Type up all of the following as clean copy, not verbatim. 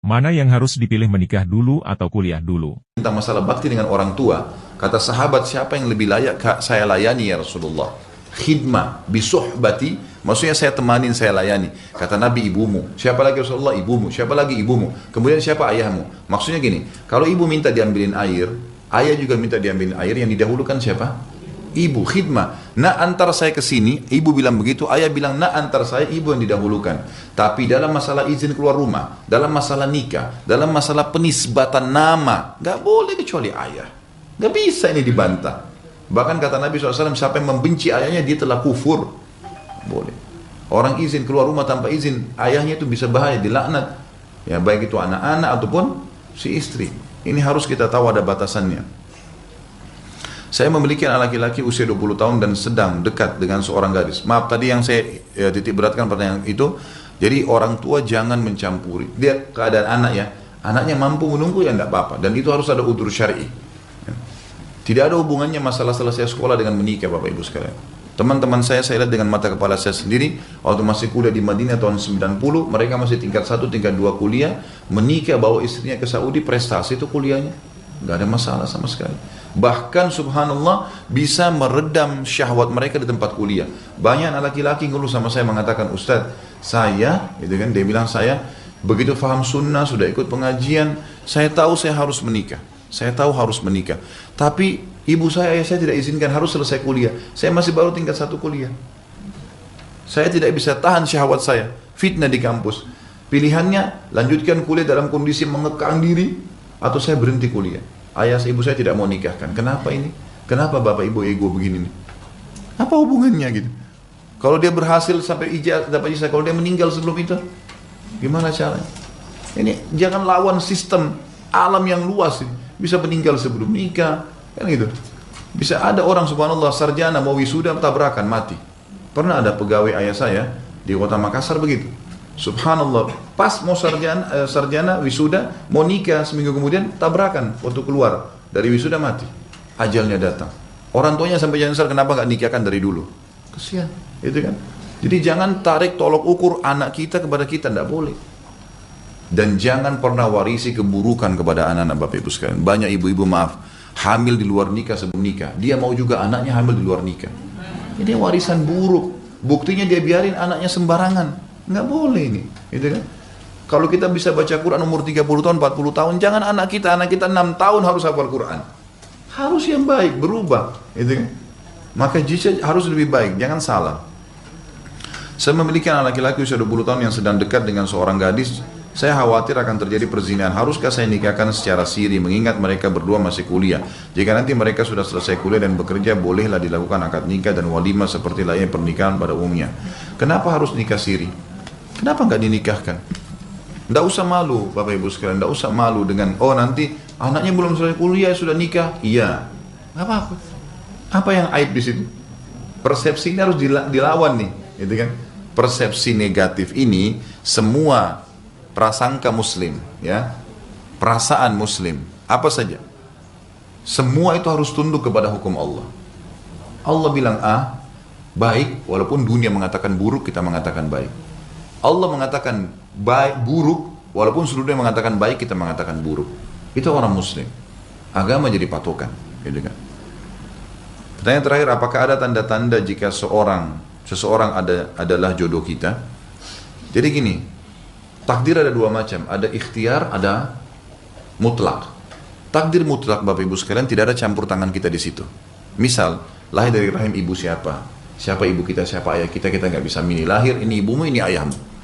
Mana yang harus dipilih, menikah dulu atau kuliah dulu? Tentang masalah bakti dengan orang tua, kata sahabat, siapa yang lebih layak saya layani ya Rasulullah? Khidmah bisuhbati, maksudnya saya temanin, saya layani. Kata Nabi, ibumu. Siapa lagi Rasulullah? Ibumu. Siapa lagi? Ibumu. Kemudian siapa? Ayahmu. Maksudnya gini, kalau ibu minta diambilin air, ayah juga minta diambilin air, yang didahulukan siapa? Ibu. Khidmah. Nak antar saya ke sini, ibu bilang begitu, ayah bilang nak antar saya, ibu yang didahulukan. Tapi dalam masalah izin keluar rumah, dalam masalah nikah, dalam masalah penisbatan nama, gak boleh kecuali ayah. Gak bisa ini dibantah. Bahkan kata Nabi SAW, siapa yang membenci ayahnya, dia telah kufur. Boleh. Orang izin keluar rumah tanpa izin ayahnya itu bisa bahaya, dilaknat. Ya, baik itu anak-anak ataupun si istri. Ini harus kita tahu ada batasannya. Saya memiliki anak laki-laki usia 20 tahun dan sedang dekat dengan seorang gadis. Maaf, tadi yang saya titik beratkan pertanyaan itu. Jadi orang tua jangan mencampuri. Lihat keadaan anak ya. Anaknya mampu menunggu ya tidak apa-apa. Dan itu harus ada udzur syar'i. Tidak ada hubungannya masalah selesai sekolah dengan menikah, Bapak Ibu sekalian. Teman-teman saya lihat dengan mata kepala saya sendiri, waktu masih kuliah di Madinah tahun 90, mereka masih tingkat 1, tingkat 2 kuliah, menikah bawa istrinya ke Saudi, prestasi itu kuliahnya. Gak ada masalah sama sekali. Bahkan subhanallah bisa meredam syahwat mereka di tempat kuliah. Banyak anak laki-laki ngeluh sama saya mengatakan, Ustadz, saya, gitu kan, dia bilang saya begitu faham sunnah, sudah ikut pengajian, saya tahu saya harus menikah. Saya tahu harus menikah. Tapi ibu saya, ayah saya tidak izinkan, harus selesai kuliah. Saya masih baru tingkat 1 kuliah. Saya tidak bisa tahan syahwat saya. Fitnah di kampus. Pilihannya, lanjutkan kuliah dalam kondisi mengekang diri, atau saya berhenti kuliah. Ayah ibu saya tidak mau nikahkan. Kenapa ini? Kenapa bapak ibu ego begini nih? Apa hubungannya gitu? Kalau dia berhasil sampai dapat ijazah, kalau dia meninggal sebelum itu, gimana caranya? Ini jangan lawan sistem alam yang luas ini. Bisa meninggal sebelum nikah, kan gitu. Bisa ada orang subhanallah sarjana mau wisuda tabrakan mati. Pernah ada pegawai ayah saya di kota Makassar begitu. Subhanallah, pas mau sarjana wisuda, mau nikah seminggu kemudian tabrakan, waktu keluar dari wisuda mati, ajalnya datang. Orang tuanya sampai nyesal kenapa nggak nikahkan dari dulu. Kesian, itu kan. Jadi jangan tarik tolok ukur anak kita kepada kita, tidak boleh. Dan jangan pernah warisi keburukan kepada anak-anak Bapak Ibu sekalian. Banyak ibu-ibu maaf, hamil di luar nikah sebelum nikah. Dia mau juga anaknya hamil di luar nikah. Ini warisan buruk. Buktinya dia biarin anaknya sembarangan. Nggak boleh ini, gitu kan? Kalau kita bisa baca Quran umur 30 tahun, 40 tahun, jangan anak kita 6 tahun harus hafal Quran. Harus yang baik, berubah, gitu kan? Maka jika harus lebih baik, jangan salah. Saya memiliki anak laki-laki usia 20 tahun yang sedang dekat dengan seorang gadis. Saya khawatir akan terjadi perzinahan. Haruskah saya nikahkan secara siri, mengingat mereka berdua masih kuliah? Jika nanti mereka sudah selesai kuliah dan bekerja, bolehlah dilakukan akad nikah dan walimah seperti lainnya pernikahan pada umumnya. Kenapa harus nikah siri? Kenapa nggak dinikahkan? Nggak usah malu, Bapak Ibu sekalian. Nggak usah malu dengan, oh nanti anaknya belum selesai kuliah sudah nikah. Iya, nggak apa-apa. Apa yang aib di situ? Persepsi ini harus dilawan nih, gitu kan? Persepsi negatif ini semua prasangka muslim, ya, perasaan muslim, apa saja, semua itu harus tunduk kepada hukum Allah. Allah bilang A, baik, walaupun dunia mengatakan buruk, kita mengatakan baik. Allah mengatakan baik, buruk, walaupun seluruh dunia mengatakan baik, kita mengatakan buruk. Itu orang muslim. Agama jadi patokan, gitu kan. Pertanyaan terakhir, apakah ada tanda-tanda jika seseorang adalah jodoh kita? Jadi gini, takdir ada dua macam, ada ikhtiar, ada mutlak. Takdir mutlak Bapak Ibu sekalian, tidak ada campur tangan kita di situ. Misal, lahir dari rahim ibu siapa ibu kita, siapa ayah kita, kita nggak bisa milih. Lahir ini ibumu, ini ayahmu.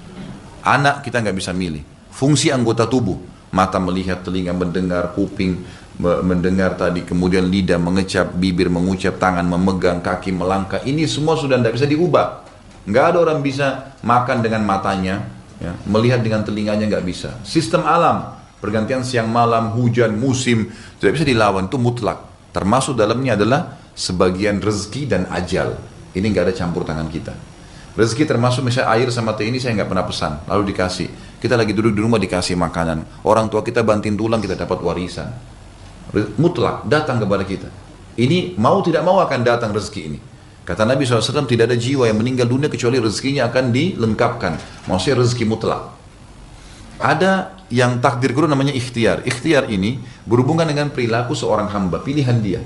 Anak kita nggak bisa milih. Fungsi anggota tubuh, mata melihat, telinga mendengar, kuping mendengar tadi, kemudian lidah mengecap, bibir mengucap, tangan memegang, kaki melangkah. Ini semua sudah tidak bisa diubah. Nggak ada orang bisa makan dengan matanya, ya, melihat dengan telinganya, nggak bisa. Sistem alam, pergantian siang malam, hujan, musim, tidak bisa dilawan, itu mutlak. Termasuk dalamnya adalah sebagian rezeki dan ajal. Ini nggak ada campur tangan kita. Rezeki termasuk misalnya air sama teh ini saya nggak pernah pesan, lalu dikasih. Kita lagi duduk di rumah dikasih makanan. Orang tua kita banting tulang, kita dapat warisan. Mutlak, datang kepada kita. Ini mau tidak mau akan datang rezeki ini. Kata Nabi SAW, tidak ada jiwa yang meninggal dunia kecuali rezekinya akan dilengkapkan. Maksudnya rezeki mutlak. Ada yang takdir kedua namanya ikhtiar. Ikhtiar ini berhubungan dengan perilaku seorang hamba, pilihan dia.